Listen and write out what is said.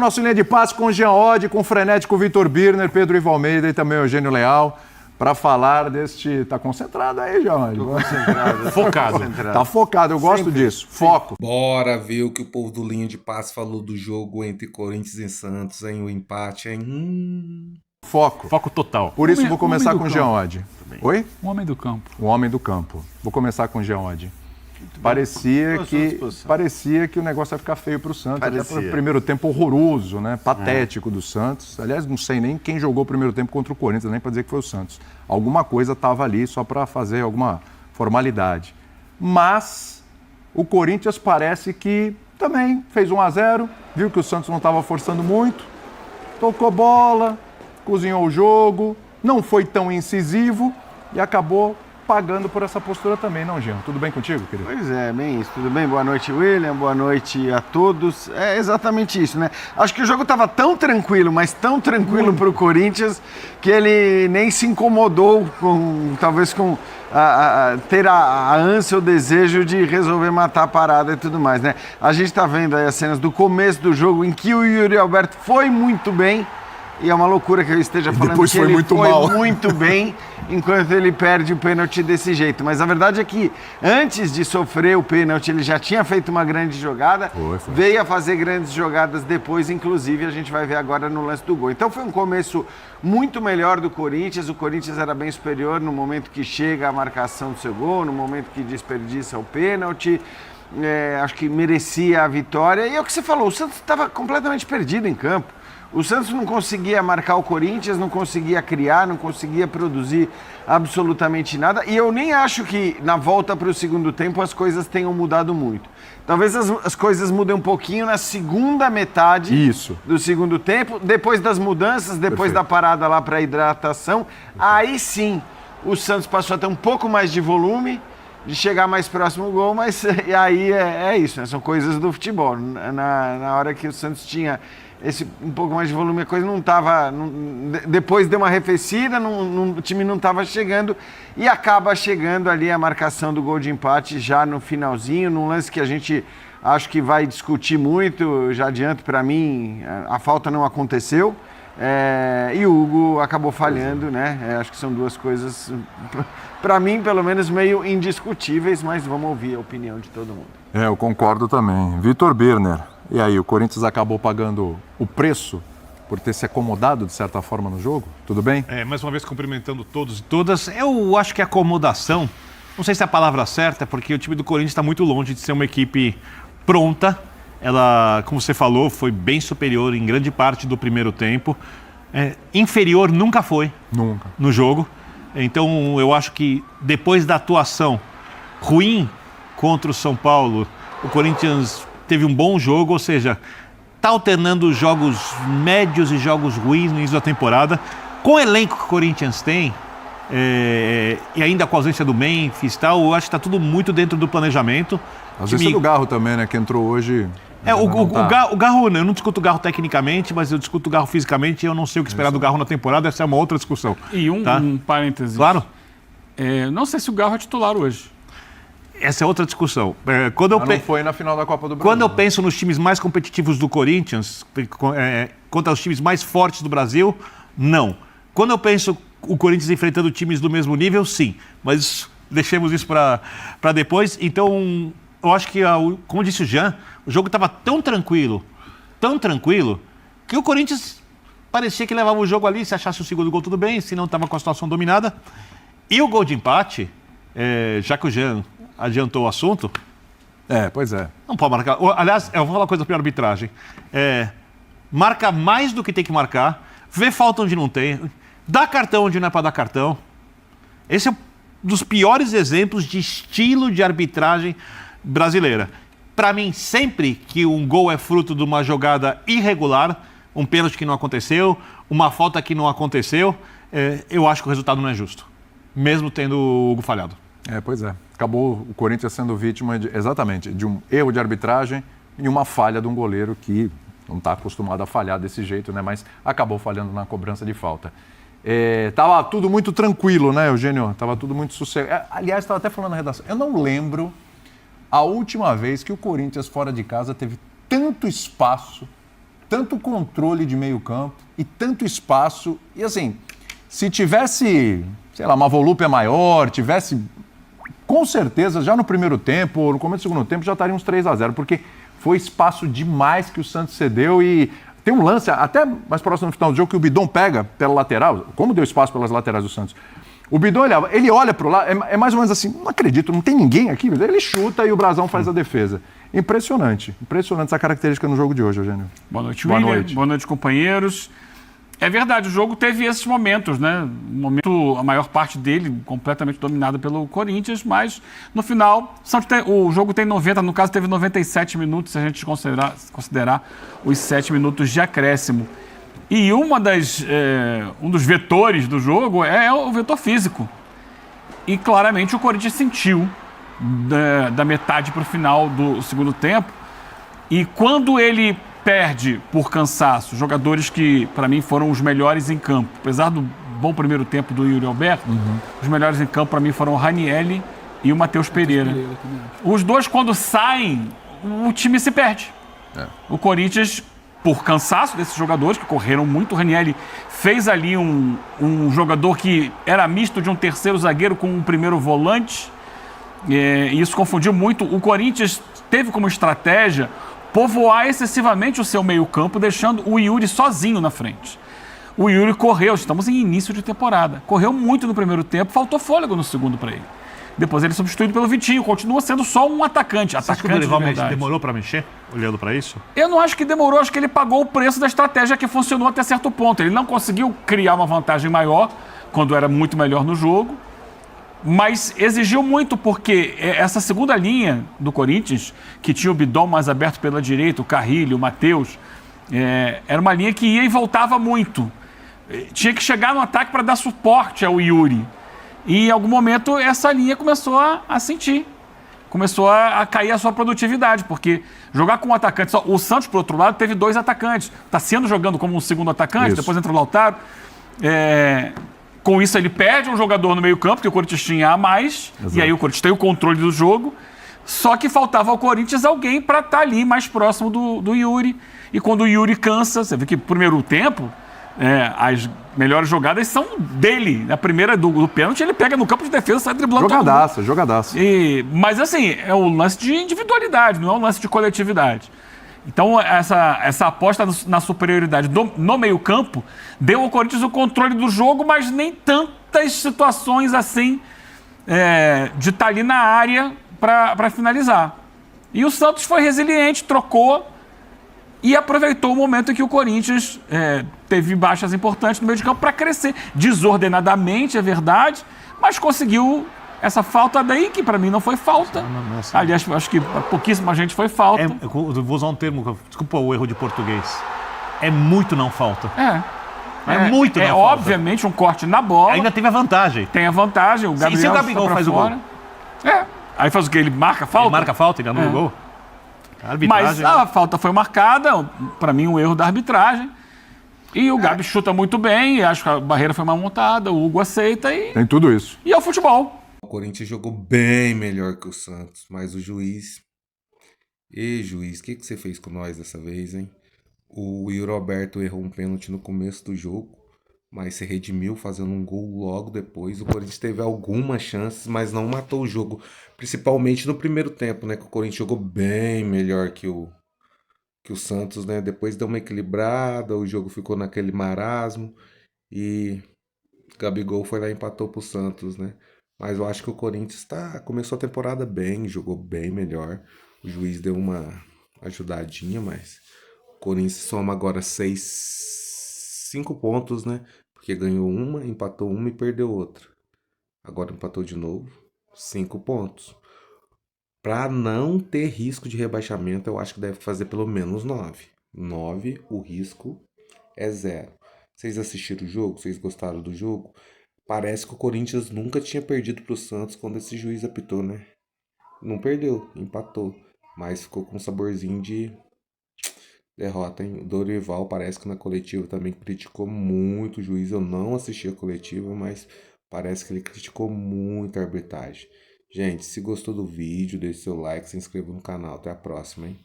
nosso Linha de Passe com o Jean Oddi, com o frenético Vitor Birner, Pedro Ivo Almeida e também o Eugênio Leal, para falar deste... Tá concentrado aí, Jean Oddi? Tô concentrado. Focado. Tá focado, eu gosto disso. Foco. Bora ver o que o povo do Linha de Passe falou do jogo entre Corinthians e Santos, hein? O empate, hein? Foco. Foco total. Por isso vou começar com o Jean Oddi. Oi? O homem do campo. O homem do campo. Vou começar com o Jean Oddi. Parecia que o negócio ia ficar feio para o Santos. Até pelo primeiro tempo horroroso, né? Patético do Santos. Aliás, não sei nem quem jogou o primeiro tempo contra o Corinthians, nem para dizer que foi o Santos. Alguma coisa estava ali só para fazer alguma formalidade. Mas o Corinthians parece que também fez 1-0, viu que o Santos não estava forçando muito, tocou bola, cozinhou o jogo, não foi tão incisivo e acabou pagando por essa postura também, não, Jean? Tudo bem contigo, querido? Pois é, bem isso. Tudo bem? Boa noite, William. Boa noite a todos. É exatamente isso, né? Acho que o jogo estava tão tranquilo, mas tão tranquilo para o Corinthians, que ele nem se incomodou talvez com ter a ânsia, o desejo de resolver matar a parada e tudo mais, né? A gente está vendo aí as cenas do começo do jogo em que o Yuri Alberto foi muito bem. E é uma loucura que eu esteja falando que ele foi muito bem enquanto ele perde o pênalti desse jeito. Mas a verdade é que antes de sofrer o pênalti, ele já tinha feito uma grande jogada, veio a fazer grandes jogadas depois, inclusive a gente vai ver agora no lance do gol. Então foi um começo muito melhor do Corinthians, o Corinthians era bem superior no momento que chega a marcação do seu gol, no momento que desperdiça o pênalti. Acho que merecia a vitória. E é o que você falou, o Santos estava completamente perdido em campo. O Santos não conseguia marcar o Corinthians, não conseguia criar, não conseguia produzir absolutamente nada. E eu nem acho que na volta para o segundo tempo as coisas tenham mudado muito. Talvez as coisas mudem um pouquinho na segunda metade do segundo tempo, depois das mudanças, depois da parada lá para hidratação. Aí sim, o Santos passou a ter um pouco mais de volume, de chegar mais próximo ao gol, mas aí é isso, né? São coisas do futebol. Na hora que o Santos tinha um pouco mais de volume, a coisa não estava... Depois deu uma arrefecida, o time não estava chegando e acaba chegando ali a marcação do gol de empate já no finalzinho, num lance que a gente acho que vai discutir muito, já adianto para mim, a falta não aconteceu e o Hugo acabou falhando, né? Acho que são duas coisas, para mim, pelo menos, meio indiscutíveis, mas vamos ouvir a opinião de todo mundo. Eu concordo também. Vitor Birner. E aí, o Corinthians acabou pagando o preço por ter se acomodado, de certa forma, no jogo? Tudo bem? Mais uma vez cumprimentando todos e todas. Eu acho que acomodação, não sei se é a palavra certa, porque o time do Corinthians está muito longe de ser uma equipe pronta. Ela, como você falou, foi bem superior em grande parte do primeiro tempo. Inferior nunca foi no jogo. Então, eu acho que depois da atuação ruim contra o São Paulo, o Corinthians teve um bom jogo, ou seja, está alternando jogos médios e jogos ruins no início da temporada. Com o elenco que o Corinthians tem, e ainda com a ausência do Memphis e tal, eu acho que está tudo muito dentro do planejamento. A ausência do Garro também, né, que entrou hoje... O Garro, eu não discuto o Garro tecnicamente, mas eu discuto o Garro fisicamente e eu não sei o que esperar do Garro na temporada, essa é uma outra discussão. E um parênteses. Claro. Não sei se o Garro é titular hoje. Essa é outra discussão. Não foi na final da Copa do Brasil. Quando eu penso nos times mais competitivos do Corinthians, contra os times mais fortes do Brasil, não. Quando eu penso o Corinthians enfrentando times do mesmo nível, sim. Mas deixemos isso para depois. Então, eu acho que, como disse o Jean, o jogo estava tão tranquilo, que o Corinthians parecia que levava o jogo ali, se achasse o segundo gol tudo bem, se não estava com a situação dominada. E o gol de empate, já que o Jean adiantou o assunto. Pois é. Não pode marcar. Aliás, eu vou falar uma coisa para a arbitragem. Marca mais do que tem que marcar, vê falta onde não tem, dá cartão onde não é para dar cartão. Esse é um dos piores exemplos de estilo de arbitragem brasileira. Para mim, sempre que um gol é fruto de uma jogada irregular, um pênalti que não aconteceu, uma falta que não aconteceu, eu acho que o resultado não é justo, mesmo tendo o Hugo falhado. Pois é. Acabou o Corinthians sendo vítima, exatamente, de um erro de arbitragem e uma falha de um goleiro que não está acostumado a falhar desse jeito, né? Mas acabou falhando na cobrança de falta. Tava tudo muito tranquilo, né, Eugênio? Tava tudo muito sossegado. Aliás, estava até falando na redação, eu não lembro a última vez que o Corinthians fora de casa teve tanto espaço tanto controle de meio campo e tanto espaço. E assim, se tivesse, sei lá, uma volúpia maior, tivesse, com certeza, já no primeiro tempo ou no começo do segundo tempo, já estaria uns 3-0, porque foi espaço demais que o Santos cedeu e tem um lance, até mais próximo do final do jogo, que o Bidon pega pela lateral, como deu espaço pelas laterais do Santos. O Bidon, ele olha para o lado, é mais ou menos assim, não acredito, não tem ninguém aqui, ele chuta e o Brazão faz a defesa. Impressionante essa característica no jogo de hoje, Eugênio. Boa noite, William. Boa noite, companheiros. É verdade, o jogo teve esses momentos, né? Um momento, a maior parte dele, completamente dominado pelo Corinthians, mas no final, o jogo tem 90, no caso teve 97 minutos, se a gente considerar os 7 minutos de acréscimo. E um dos vetores do jogo é o vetor físico. E claramente o Corinthians sentiu da metade para o final do segundo tempo. E quando ele perde por cansaço jogadores que, para mim, foram os melhores em campo, apesar do bom primeiro tempo do Yuri Alberto, os melhores em campo, para mim, foram o Ranielli e o Matheus Pereira. Os dois, quando saem, o time se perde. O Corinthians, por cansaço desses jogadores, que correram muito, o Ranielli fez ali um jogador que era misto de um terceiro zagueiro com um primeiro volante, e isso confundiu muito. O Corinthians teve como estratégia povoar excessivamente o seu meio-campo, deixando o Yuri sozinho na frente. O Yuri correu, estamos em início de temporada, correu muito no primeiro tempo, faltou fôlego no segundo para ele. Depois ele é substituído pelo Vitinho, continua sendo só um atacante. Você acha que o Dorival demorou para mexer, olhando para isso? Eu não acho que demorou, acho que ele pagou o preço da estratégia que funcionou até certo ponto. Ele não conseguiu criar uma vantagem maior, quando era muito melhor no jogo, mas exigiu muito, porque essa segunda linha do Corinthians, que tinha o Bidon mais aberto pela direita, o Carrilho, o Matheus, era uma linha que ia e voltava muito. Tinha que chegar no ataque para dar suporte ao Yuri. E em algum momento essa linha começou a sentir. Começou a cair a sua produtividade, porque jogar com um atacante só. O Santos, por outro lado, teve 2 atacantes. Está sendo jogando como um segundo atacante, depois entra o Lautaro. Com isso, ele perde um jogador no meio-campo, que o Corinthians tinha a mais, e aí o Corinthians tem o controle do jogo. Só que faltava ao Corinthians alguém para estar ali mais próximo do Yuri. E quando o Yuri cansa, você vê que no primeiro tempo, as melhores jogadas são dele. Na primeira do pênalti, ele pega no campo de defesa, sai driblando todo mundo. Jogadaça. Mas assim, é um lance de individualidade, não é um lance de coletividade. Então, essa aposta na superioridade no meio-campo deu ao Corinthians o controle do jogo, mas nem tantas situações assim de estar ali na área para finalizar. E o Santos foi resiliente, trocou e aproveitou o momento em que o Corinthians teve baixas importantes no meio de campo para crescer. Desordenadamente, é verdade, mas conseguiu essa falta daí, que para mim não foi falta. Aliás, acho que pouquíssima gente foi falta. Eu vou usar um termo, desculpa o erro de português. É muito não falta. Muito não falta. Obviamente um corte na bola. Ainda teve a vantagem. Tem a vantagem, o Gabriel. E se o Gabigol faz fora. o gol? Aí faz o quê? Ele marca a falta? Ele marca a falta, ele anula o gol. Mas a falta foi marcada, para mim um erro da arbitragem. E o Gabi chuta muito bem, acho que a barreira foi mal montada, o Hugo aceita e... Tem tudo isso. E é o futebol. O Corinthians jogou bem melhor que o Santos, mas o juiz... Juiz, o que você fez com nós dessa vez, hein? O Yuri Alberto errou um pênalti no começo do jogo, mas se redimiu fazendo um gol logo depois. O Corinthians teve algumas chances, mas não matou o jogo. Principalmente no primeiro tempo, né? Que o Corinthians jogou bem melhor que o Santos, né? Depois deu uma equilibrada, o jogo ficou naquele marasmo e o Gabigol foi lá e empatou pro Santos, né? Mas eu acho que o Corinthians começou a temporada bem, jogou bem melhor. O juiz deu uma ajudadinha, mas o Corinthians soma agora 5 pontos, né? Porque ganhou uma, empatou uma e perdeu outra. Agora empatou de novo, 5 pontos. Para não ter risco de rebaixamento, eu acho que deve fazer pelo menos 9. 9, o risco é 0. Vocês assistiram o jogo? Vocês gostaram do jogo? Parece que o Corinthians nunca tinha perdido para o Santos quando esse juiz apitou, né? Não perdeu, empatou. Mas ficou com um saborzinho de derrota, hein? O Dorival parece que na coletiva também criticou muito o juiz. Eu não assisti a coletiva, mas parece que ele criticou muito a arbitragem. Gente, se gostou do vídeo, deixe seu like, se inscreva no canal. Até a próxima, hein?